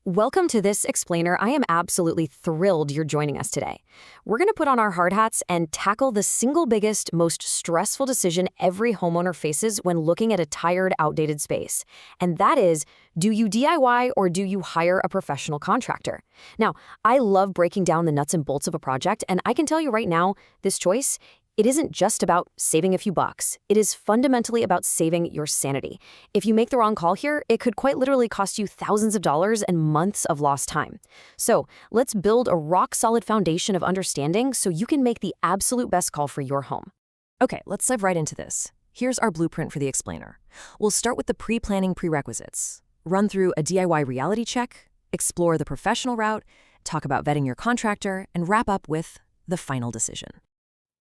Welcome to this explainer. I am absolutely thrilled you're joining us today. We're going to put on our hard hats and tackle the single biggest, most stressful decision every homeowner faces when looking at a tired, outdated space. And that is, do you DIY or do you hire a professional contractor? Now, I love breaking down the nuts and bolts of a project, and I can tell you right now, this choice, it isn't just about saving a few bucks. It is fundamentally about saving your sanity. If you make the wrong call here, it could quite literally cost you thousands of dollars and months of lost time. So let's build a rock-solid foundation of understanding so you can make the absolute best call for your home. Okay, let's dive right into this. Here's our blueprint for the explainer. We'll start with the pre-planning prerequisites, run through a DIY reality check, explore the professional route, talk about vetting your contractor, and wrap up with the final decision.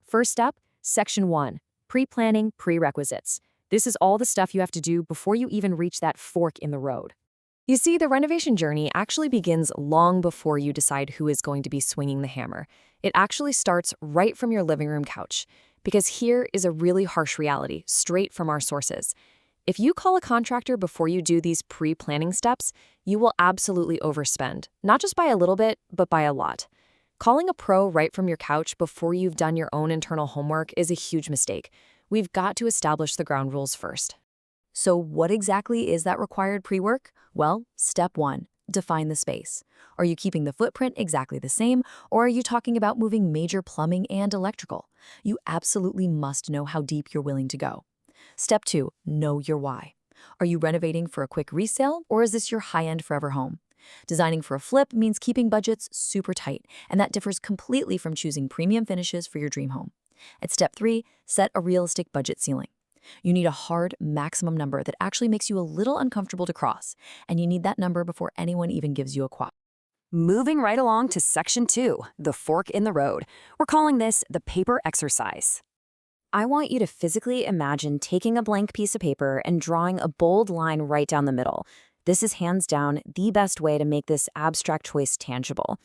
First up, Section 1, Pre-Planning Prerequisites. This is all the stuff you have to do before you even reach that fork in the road. You see, the renovation journey actually begins long before you decide who is going to be swinging the hammer. It actually starts right from your living room couch, because here is a really harsh reality, straight from our sources. If you call a contractor before you do these pre-planning steps, you will absolutely overspend, not just by a little bit, but by a lot. Calling a pro right from your couch before you've done your own internal homework is a huge mistake. We've got to establish the ground rules first. So what exactly is that required pre-work? Well, step 1, define the space. Are you keeping the footprint exactly the same, or are you talking about moving major plumbing and electrical? You absolutely must know how deep you're willing to go. Step 2, know your why. Are you renovating for a quick resale, or is this your high-end forever home? Designing for a flip means keeping budgets super tight, and that differs completely from choosing premium finishes for your dream home. At step 3, set a realistic budget ceiling. You need a hard maximum number that actually makes you a little uncomfortable to cross, and you need that number before anyone even gives you a quote. Moving right along to Section 2, the fork in the road. We're calling this the paper exercise. I want you to physically imagine taking a blank piece of paper and drawing a bold line right down the middle. This is hands down the best way to make this abstract choice tangible.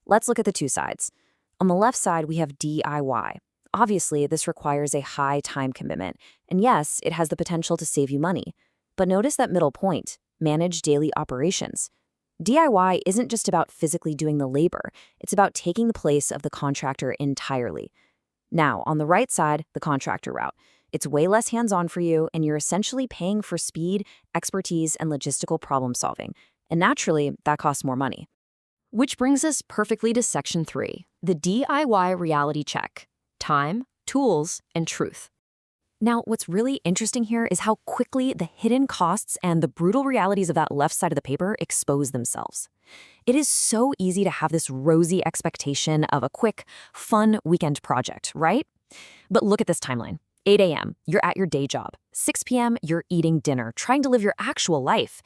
Let's look at the two sides. On the left side, we have DIY. Obviously, this requires a high time commitment, and yes, it has the potential to save you money. But notice that middle point, manage daily operations. DIY isn't just about physically doing the labor, it's about taking the place of the contractor entirely. Now, on the right side, the contractor route. It's way less hands-on for you, and you're essentially paying for speed, expertise, and logistical problem solving. And naturally, that costs more money. Which brings us perfectly to Section 3, the DIY reality check. Time, tools, and truth. Now, what's really interesting here is how quickly the hidden costs and the brutal realities of that left side of the paper expose themselves. It is so easy to have this rosy expectation of a quick, fun weekend project, right? But look at this timeline. 8 a.m., you're at your day job. 6 p.m., you're eating dinner, trying to live your actual life.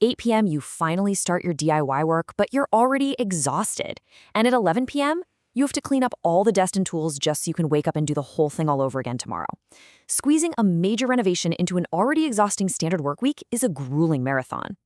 8 p.m., you finally start your DIY work, but you're already exhausted. And at 11 p.m., you have to clean up all the destined tools just so you can wake up and do the whole thing all over again tomorrow. Squeezing a major renovation into an already exhausting standard work week is a grueling marathon.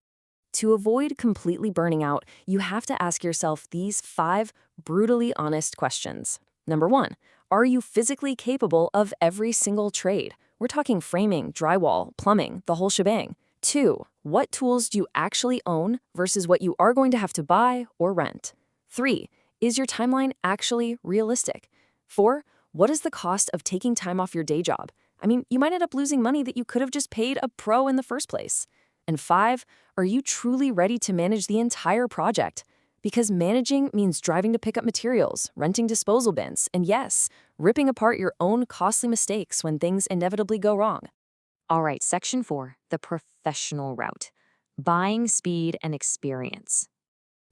To avoid completely burning out, you have to ask yourself these 5 brutally honest questions. Number 1, are you physically capable of every single trade? We're talking framing, drywall, plumbing, the whole shebang. 2, what tools do you actually own versus what you are going to have to buy or rent? 3, is your timeline actually realistic? 4, what is the cost of taking time off your day job? I mean, you might end up losing money that you could have just paid a pro in the first place. And 5, are you truly ready to manage the entire project? Because managing means driving to pick up materials, renting disposal bins, and yes, ripping apart your own costly mistakes when things inevitably go wrong. All right, Section 4, the professional route. Buying speed and experience.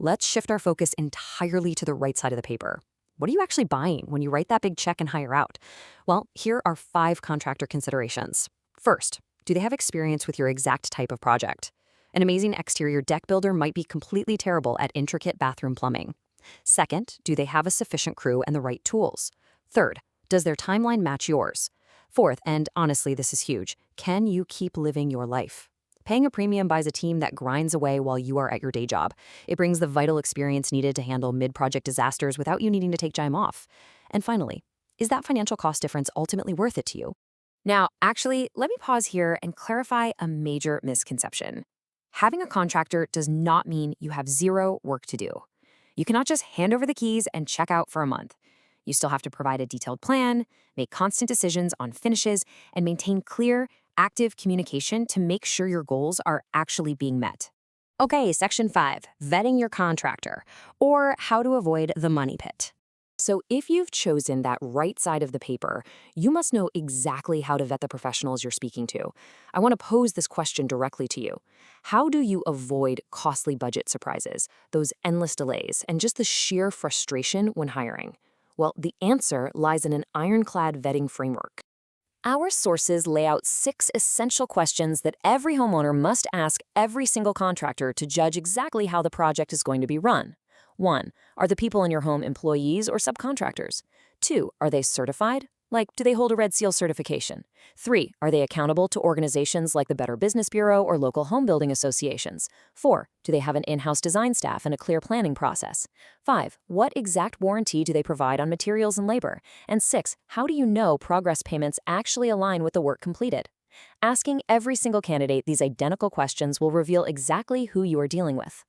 Let's shift our focus entirely to the right side of the paper. What are you actually buying when you write that big check and hire out? Well, here are 5 contractor considerations. First, do they have experience with your exact type of project? An amazing exterior deck builder might be completely terrible at intricate bathroom plumbing. Second, do they have a sufficient crew and the right tools? Third, does their timeline match yours? Fourth, and honestly, this is huge, can you keep living your life? Paying a premium buys a team that grinds away while you are at your day job. It brings the vital experience needed to handle mid-project disasters without you needing to take time off. And finally, is that financial cost difference ultimately worth it to you? Now, actually, let me pause here and clarify a major misconception. Having a contractor does not mean you have zero work to do. You cannot just hand over the keys and check out for a month. You still have to provide a detailed plan, make constant decisions on finishes, and maintain clear, active communication to make sure your goals are actually being met. Okay, Section 5, vetting your contractor, or how to avoid the money pit. So if you've chosen that right side of the paper, you must know exactly how to vet the professionals you're speaking to. I want to pose this question directly to you. How do you avoid costly budget surprises, those endless delays, and just the sheer frustration when hiring? Well, the answer lies in an ironclad vetting framework. Our sources lay out 6 essential questions that every homeowner must ask every single contractor to judge exactly how the project is going to be run. 1. Are the people in your home employees or subcontractors? 2. Are they certified? Like, do they hold a Red Seal certification? 3. Are they accountable to organizations like the Better Business Bureau or local home building associations? 4. Do they have an in-house design staff and a clear planning process? 5. What exact warranty do they provide on materials and labor? And 6. How do you know progress payments actually align with the work completed? Asking every single candidate these identical questions will reveal exactly who you are dealing with.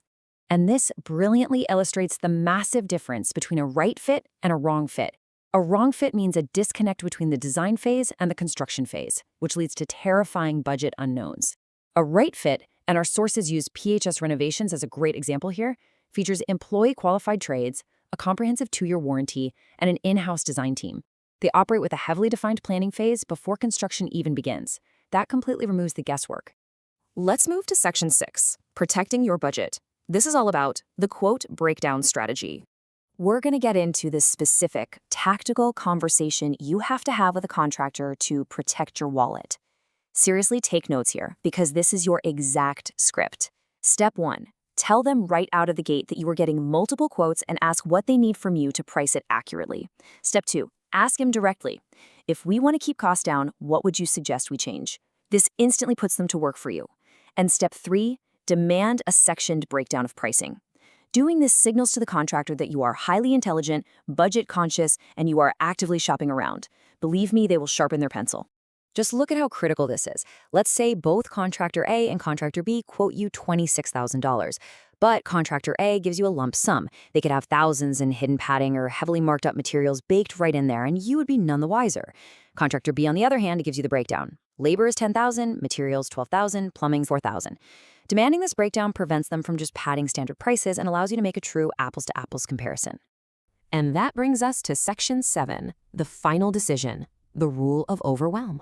And this brilliantly illustrates the massive difference between a right fit and a wrong fit. A wrong fit means a disconnect between the design phase and the construction phase, which leads to terrifying budget unknowns. A right fit, and our sources use PHS Renovations as a great example here, features employee-qualified trades, a comprehensive 2-year warranty, and an in-house design team. They operate with a heavily defined planning phase before construction even begins. That completely removes the guesswork. Let's move to Section 6, protecting your budget. This is all about the quote breakdown strategy. We're going to get into this specific, tactical conversation you have to have with a contractor to protect your wallet. Seriously, take notes here, because this is your exact script. Step 1. Tell them right out of the gate that you are getting multiple quotes and ask what they need from you to price it accurately. Step 2. Ask him directly. If we want to keep costs down, what would you suggest we change? This instantly puts them to work for you. And step 3. Demand a sectioned breakdown of pricing. Doing this signals to the contractor that you are highly intelligent, budget conscious, and you are actively shopping around. Believe me, they will sharpen their pencil. Just look at how critical this is. Let's say both Contractor A and Contractor B quote you $26,000, but Contractor A gives you a lump sum. They could have thousands in hidden padding or heavily marked up materials baked right in there, and you would be none the wiser. Contractor B, on the other hand, gives you the breakdown. Labor is $10,000, materials $12,000, plumbing $4,000. Demanding this breakdown prevents them from just padding standard prices and allows you to make a true apples-to-apples comparison. And that brings us to Section 7, the final decision, the rule of overwhelm.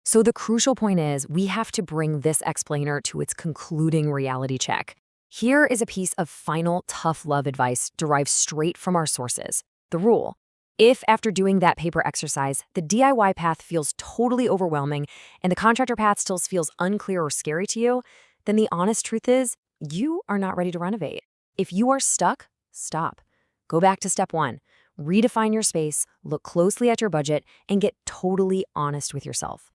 So the crucial point is we have to bring this explainer to its concluding reality check. Here is a piece of final tough love advice derived straight from our sources. The rule: if after doing that paper exercise, the DIY path feels totally overwhelming and the contractor path still feels unclear or scary to you, then the honest truth is you are not ready to renovate. If you are stuck, stop. Go back to step 1. Redefine your space, look closely at your budget, and get totally honest with yourself.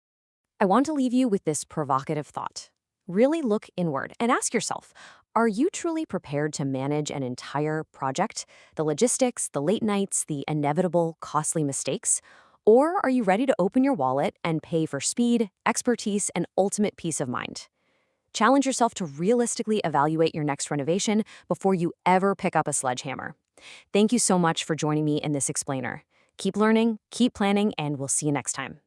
I want to leave you with this provocative thought. Really look inward and ask yourself, are you truly prepared to manage an entire project? The logistics, the late nights, the inevitable costly mistakes? Or are you ready to open your wallet and pay for speed, expertise, and ultimate peace of mind? Challenge yourself to realistically evaluate your next renovation before you ever pick up a sledgehammer. Thank you so much for joining me in this explainer. Keep learning, keep planning, and we'll see you next time.